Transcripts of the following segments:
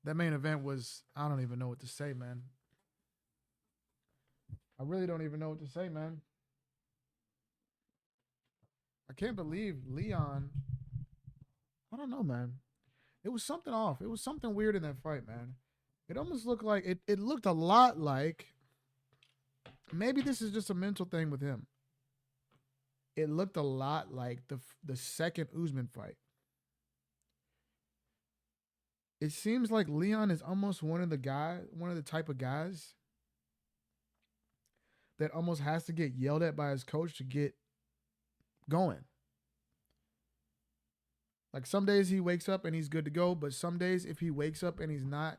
That main event was, I don't even know what to say, man. I really don't even know what to say, man. I can't believe Leon. I don't know, man. It was something off. It was something weird in that fight, man. It almost looked like it looked a lot like maybe this is just a mental thing with him. It looked a lot like the second Usman fight. It seems like Leon is almost one of the type of guys that almost has to get yelled at by his coach to get going. Like some days he wakes up and he's good to go, but some days if he wakes up and he's not,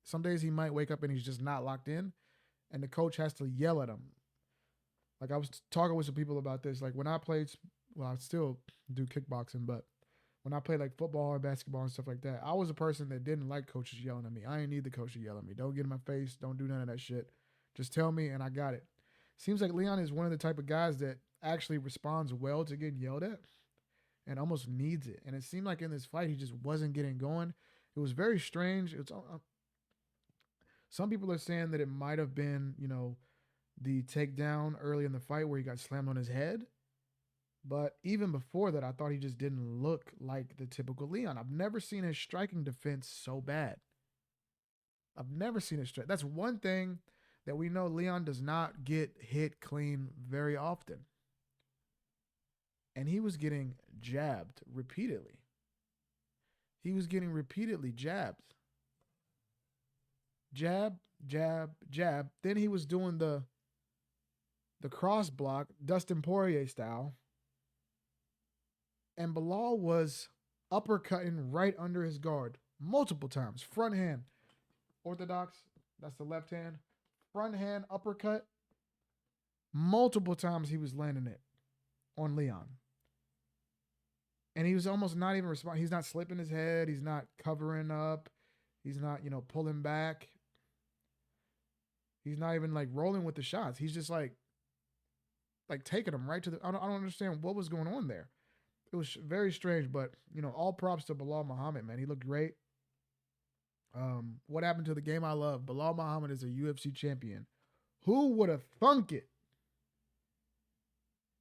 some days he might wake up and he's just not locked in, and the coach has to yell at him. Like I was talking with some people about this. Like when I played, well, I still do kickboxing, but when I played like football or basketball and stuff like that, I was a person that didn't like coaches yelling at me. I didn't need the coach to yell at me. Don't get in my face. Don't do none of that shit. Just tell me and I got it. Seems like Leon is one of the type of guys that actually responds well to getting yelled at and almost needs it. And it seemed like in this fight he just wasn't getting going. It was very strange. It's some people are saying that it might have been, the takedown early in the fight where he got slammed on his head. But even before that, I thought he just didn't look like the typical Leon. I've never seen his striking defense so bad. I've never seen his strike. That's one thing that we know Leon does not get hit clean very often. And he was getting jabbed repeatedly. He was getting repeatedly jabbed. Jab, jab, jab. Then he was doing the cross block, Dustin Poirier style. And Belal was uppercutting right under his guard multiple times. Front hand, orthodox, that's the left hand. Front hand uppercut, multiple times he was landing it on Leon. And he was almost not even responding. He's not slipping his head. He's not covering up. He's not, pulling back. He's not even like rolling with the shots. He's just like taking them right to the. I don't understand what was going on there. It was very strange, but all props to Bilal Muhammad, man. He looked great. What happened to the game I love? Bilal Muhammad is a UFC champion. Who would have thunk it?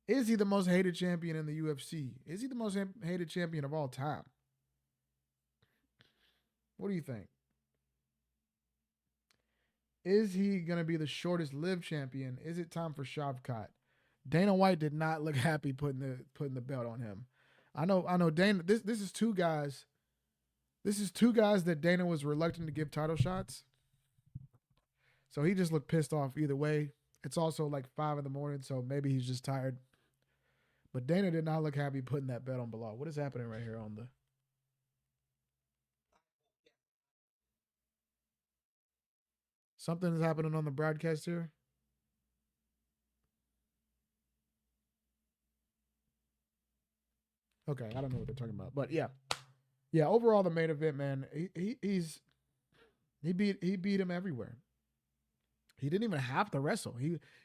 Is he the most hated champion in the UFC? Is he the most hated champion of all time? What do you think? Is he going to be the shortest lived champion? Is it time for Shavkat? Dana White did not look happy putting the belt on him. I know Dana this is two guys. This is two guys that Dana was reluctant to give title shots. So he just looked pissed off either way. It's also like 5 in the morning, so maybe he's just tired. But Dana did not look happy putting that belt on Bilal. What is happening right here on the something is happening on the broadcast here? Okay, I don't know what they're talking about. But yeah. Yeah, overall the main event, man, he beat him everywhere. He didn't even have to wrestle.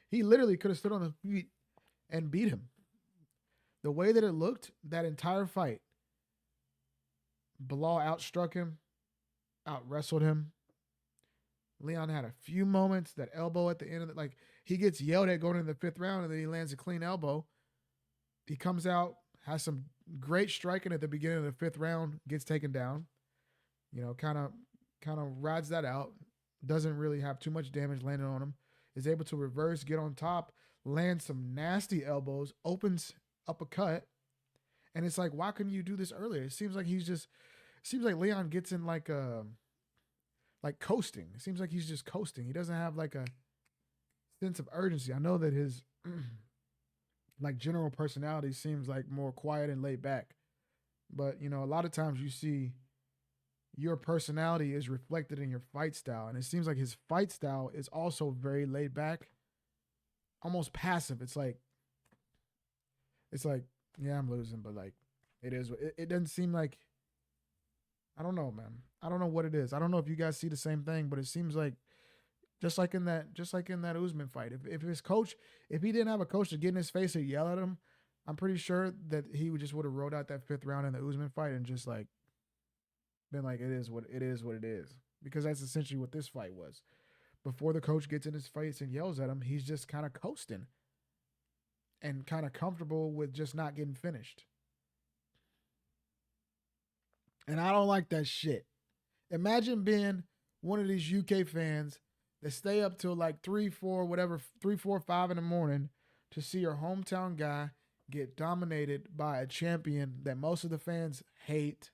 He literally could have stood on his feet and beat him. The way that it looked, that entire fight, Bilal outstruck him, out wrestled him. Leon had a few moments, that elbow at the end of it, like he gets yelled at going into the fifth round, and then he lands a clean elbow. He comes out, has some great striking at the beginning of the fifth round, gets taken down. Kind of rides that out. Doesn't really have too much damage landed on him. Is able to reverse, get on top, land some nasty elbows, opens up a cut, and it's like, why couldn't you do this earlier? It seems like Leon gets in like coasting. It seems like he's just coasting. He doesn't have like a sense of urgency. I know that his like general personality seems like more quiet and laid back. But a lot of times you see your personality is reflected in your fight style, and it seems like his fight style is also very laid back, almost passive. It's like yeah, I'm losing, but like it is. It doesn't seem like I don't know, man. I don't know what it is. I don't know if you guys see the same thing, but it seems like just like in that Usman fight. If his coach, if he didn't have a coach to get in his face and yell at him, I'm pretty sure that he would just would have rolled out that fifth round in the Usman fight and just like been like, it is what it is. Because that's essentially what this fight was. Before the coach gets in his face and yells at him, he's just kind of coasting and kind of comfortable with just not getting finished. And I don't like that shit. Imagine being one of these UK fans that stay up till like 3, 4, whatever, 3, 4, 5 in the morning to see your hometown guy get dominated by a champion that most of the fans hate.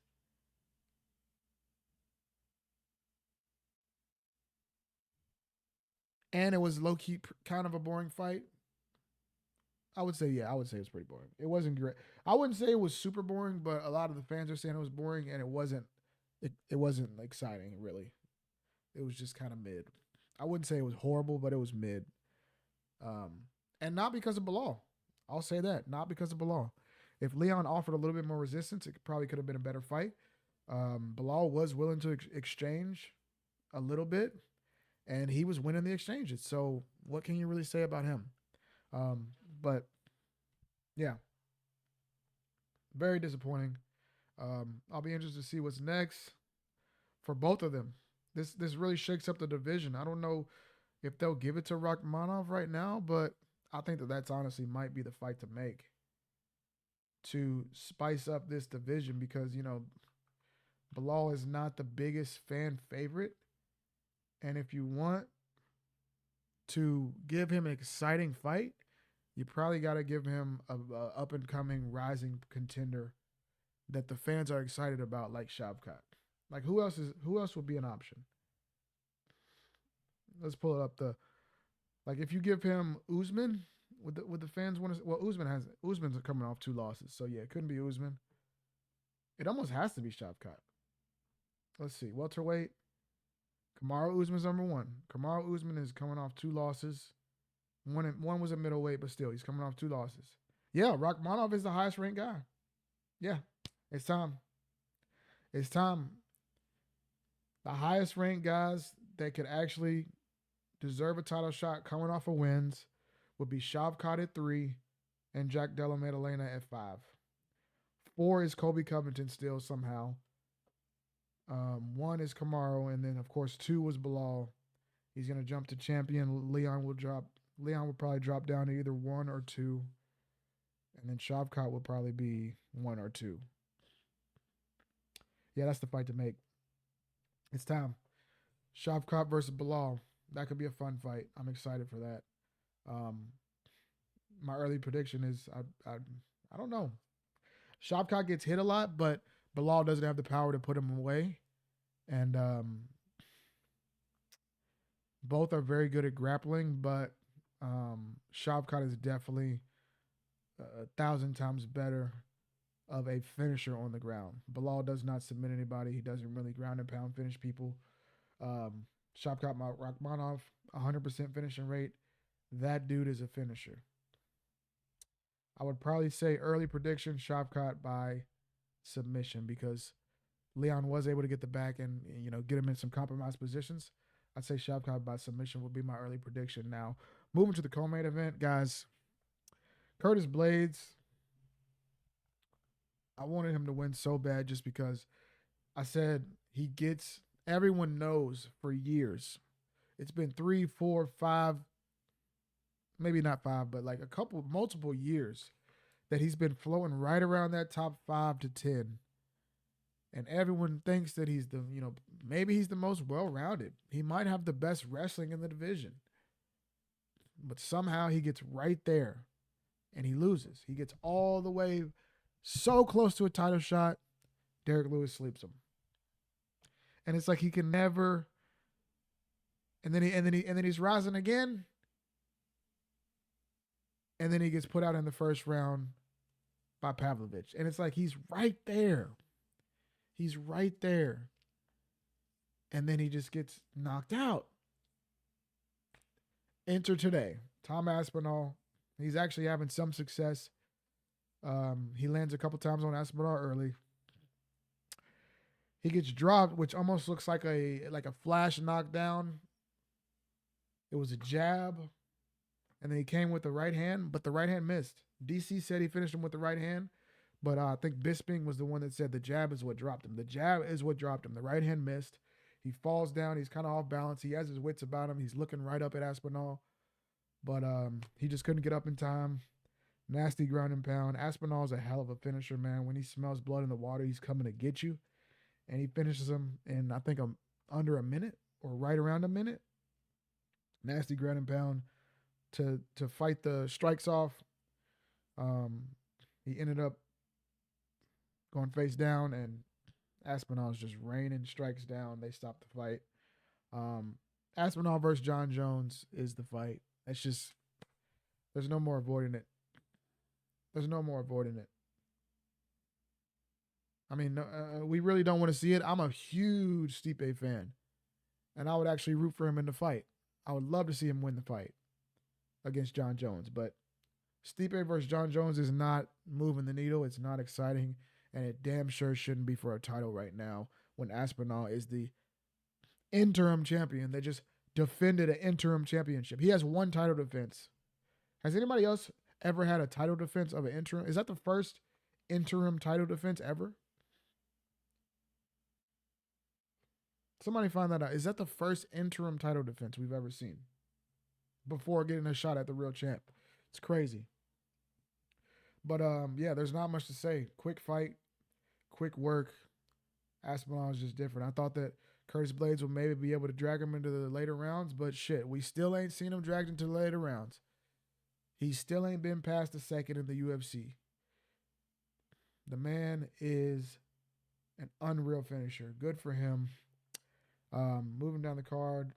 And it was low key kind of a boring fight. I would say, yeah, I would say it's pretty boring. It wasn't great. I wouldn't say it was super boring, but a lot of the fans are saying it was boring, and it wasn't. It wasn't exciting, really. It was just kind of mid. I wouldn't say it was horrible, but it was mid. Um, and not because of Belal. I'll say that, not because of Belal. If Leon offered a little bit more resistance, it probably could have been a better fight. Belal was willing to exchange a little bit, and he was winning the exchanges. So what can you really say about him? But yeah, very disappointing. I'll be interested to see what's next for both of them. This really shakes up the division. I don't know if they'll give it to Rakhmonov right now, but I think that's honestly might be the fight to make to spice up this division because Belal is not the biggest fan favorite, and if you want to give him an exciting fight, you probably got to give him a up and coming rising contender that the fans are excited about, like Shavkat. Like who else would be an option? Let's pull it up. Like if you give him Usman, would the fans want to? Well, Usman's coming off 2 losses, so yeah, it couldn't be Usman. It almost has to be Shavkat. Let's see, welterweight. Kamaru Usman's number 1. Kamaru Usman is coming off 2 losses. One was a middleweight, but still, he's coming off 2 losses. Yeah, Rakhmonov is the highest ranked guy. Yeah, it's time. It's time. The highest ranked guys that could actually deserve a title shot coming off of wins would be Shavkat at 3 and Jack Della Maddalena at 5. 4 is Kobe Covington still somehow. 1 is Kamaru, and then of course 2 was Belal. He's gonna jump to champion. Leon will probably drop down to either 1 or 2, and then Shavkat will probably be 1 or 2. Yeah, that's the fight to make. It's time. Shavkat versus Belal. That could be a fun fight. I'm excited for that. My early prediction is I don't know. Shavkat gets hit a lot, but Belal doesn't have the power to put him away. And both are very good at grappling, but Shavkat is definitely 1,000 times better of a finisher on the ground. Belal does not submit anybody. He doesn't really ground and pound finish people. Shavkat Rakhmonov, 100% finishing rate. That dude is a finisher. I would probably say early prediction Shavkat by submission because Leon was able to get the back and get him in some compromised positions. I'd say Shavkat by submission would be my early prediction. Now, moving to the co-main event, guys. Curtis Blades, I wanted him to win so bad just because I said everyone knows for years. It's been 3, 4, 5, maybe not 5, but like multiple years that he's been floating right around that top 5 to 10. And everyone thinks that he's maybe he's the most well-rounded. He might have the best wrestling in the division. But somehow he gets right there and he loses. He gets all the way so close to a title shot. Derek Lewis sleeps him. And it's like he can never. And then he's rising again. And then he gets put out in the first round by Pavlovich. And it's like he's right there. He's right there. And then he just gets knocked out. Enter today, Tom Aspinall. He's actually having some success. He lands a couple times on Aspinall early. He gets dropped, which almost looks like a flash knockdown. It was a jab. And then he came with the right hand, but the right hand missed. DC said he finished him with the right hand, But I think Bisping was the one that said the jab is what dropped him. The jab is what dropped him. The right hand missed. He falls down. He's kind of off balance. He has his wits about him. He's looking right up at Aspinall, but he just couldn't get up in time. Nasty ground and pound. Aspinall's a hell of a finisher, man. When he smells blood in the water, he's coming to get you, and he finishes him in I think under a minute or right around a minute. Nasty ground and pound to fight the strikes off. Um, he ended up going face down, and Aspinall's just raining strikes down. They stopped the fight. Um, Aspinall versus John Jones is the fight. It's just there's no more avoiding it. There's no more avoiding it. I mean, we really don't want to see it. I'm a huge Stipe fan, and I would actually root for him in the fight. I would love to see him win the fight against John Jones, but Stipe versus John Jones is not moving the needle. It's not exciting, and it damn sure shouldn't be for a title right now when Aspinall is the interim champion. They just defended an interim championship. He has one title defense. Has anybody else ever had a title defense of an interim? Is that the first interim title defense ever? Somebody find that out. Is that the first interim title defense we've ever seen before getting a shot at the real champ? It's crazy. But yeah, there's not much to say. Quick fight, quick work. Aspinall is just different. I thought that Curtis Blades would maybe be able to drag him into the later rounds, but shit, we still ain't seen him dragged into the later rounds. He still ain't been past the second in the UFC. The man is an unreal finisher. Good for him. Moving down the card,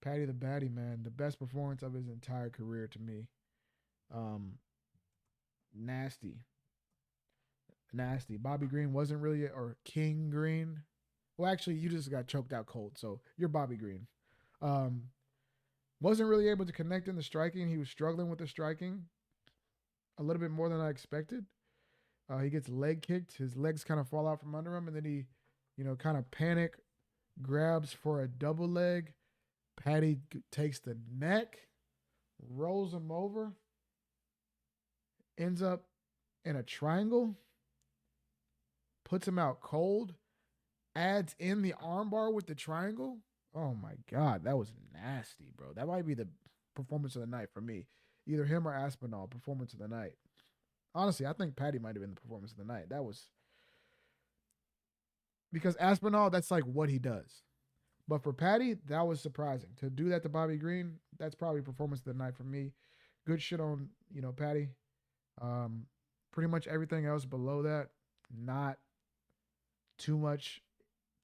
Paddy the Baddy, man, the best performance of his entire career to me. Nasty. Bobby Green wasn't really, or King Green. Well, actually, you just got choked out cold, so you're Bobby Green. Wasn't really able to connect in the striking. He was struggling with the striking a little bit more than I expected. He gets leg kicked. His legs kind of fall out from under him, and then he, kind of panic grabs for a double leg. Paddy takes the neck, rolls him over, ends up in a triangle, puts him out cold, adds in the armbar with the triangle. Oh my God, that was nasty, bro. That might be the performance of the night for me. Either him or Aspinall, performance of the night. Honestly, I think Paddy might have been the performance of the night. That was because Aspinall, that's like what he does. But for Paddy, that was surprising. To do that to Bobby Green, that's probably performance of the night for me. Good shit on, Paddy. Pretty much everything else below that, not too much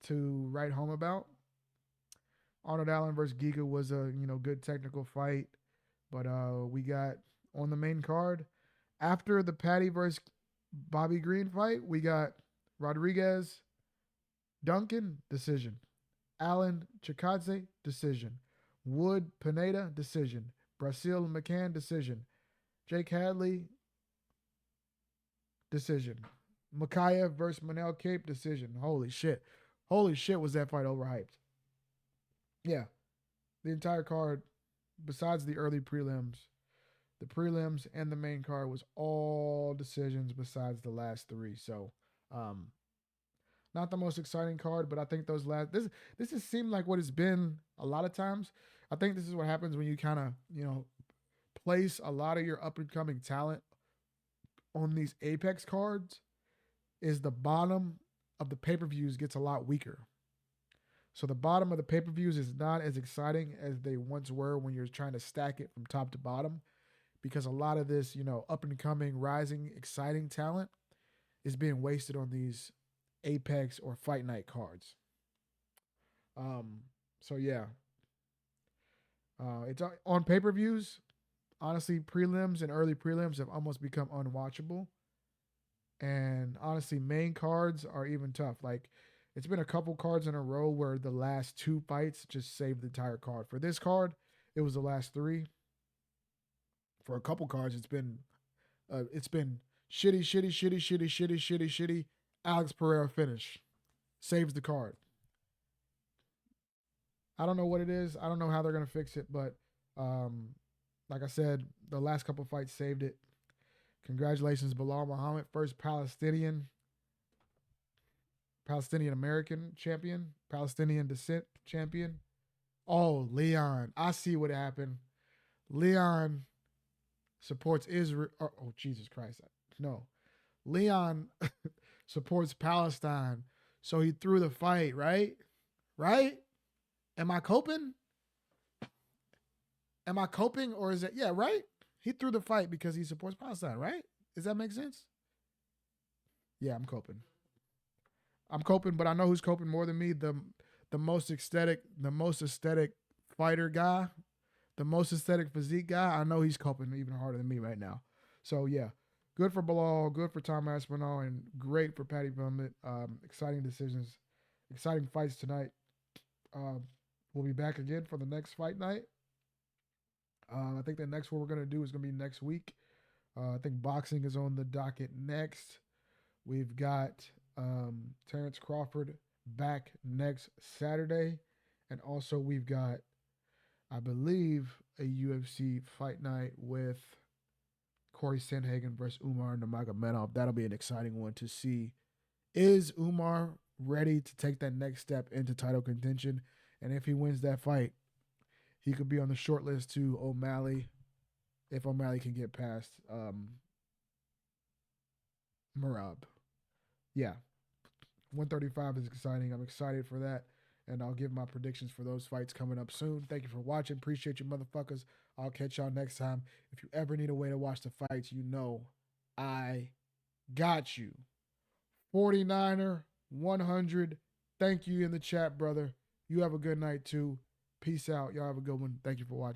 to write home about. Arnold Allen versus Giga was a, good technical fight. But we got on the main card, after the Paddy versus Bobby Green fight, we got Rodriguez, Duncan, decision. Allen, Chikadze, decision. Wood, Pineda, decision. Brasil, McCann, decision. Jake Hadley, decision. Makayev versus Manel Cape, decision. Holy shit. Holy shit, was that fight overhyped. Yeah. The entire card, besides the early prelims, the prelims and the main card was all decisions besides the last three. So, not the most exciting card, but I think those this has seemed like what it's been a lot of times. I think this is what happens when you kind of, place a lot of your up and coming talent on these Apex cards, is the bottom of the pay-per-views gets a lot weaker. So the bottom of the pay-per-views is not as exciting as they once were when you're trying to stack it from top to bottom, because a lot of this, up and coming, rising, exciting talent is being wasted on these Apex or Fight Night cards. So yeah. It's on pay-per-views. Honestly, prelims and early prelims have almost become unwatchable. And honestly, main cards are even tough. Like, it's been a couple cards in a row where the last two fights just saved the entire card. For this card, it was the last three. For a couple cards, it's been shitty. Alex Pereira finish saves the card. I don't know what it is. I don't know how they're gonna fix it, but like I said, the last couple fights saved it. Congratulations, Belal Muhammad, first Palestinian American champion, Palestinian descent champion. Oh, Leon. I see what happened. Leon supports Israel. Oh, Jesus Christ. No. Leon supports Palestine. So he threw the fight, right? Right? Am I coping? Am I coping? Or is it, yeah, right? He threw the fight because he supports Palestine, right? Does that make sense? Yeah, I'm coping. I'm coping, but I know who's coping more than me. The most aesthetic fighter guy, the most aesthetic physique guy. I know he's coping even harder than me right now. So yeah, good for Belal, good for Tom Aspinall, and great for Paddy Pimblett. Exciting decisions, exciting fights tonight. Uh, we'll be back again for the next fight night. I think the next one we're gonna do is gonna be next week. I think boxing is on the docket next. We've got Terrence Crawford back next Saturday. And also, we've got, I believe, a UFC fight night with Corey Sandhagen versus Umar Nurmagomedov. That'll be an exciting one to see. Is Umar ready to take that next step into title contention? And if he wins that fight, he could be on the short list to O'Malley if O'Malley can get past Murab. Yeah, 135 is exciting. I'm excited for that. And I'll give my predictions for those fights coming up soon. Thank you for watching. Appreciate you, motherfuckers. I'll catch y'all next time. If you ever need a way to watch the fights, you know I got you. 49er, 100. Thank you in the chat, brother. You have a good night, too. Peace out. Y'all have a good one. Thank you for watching.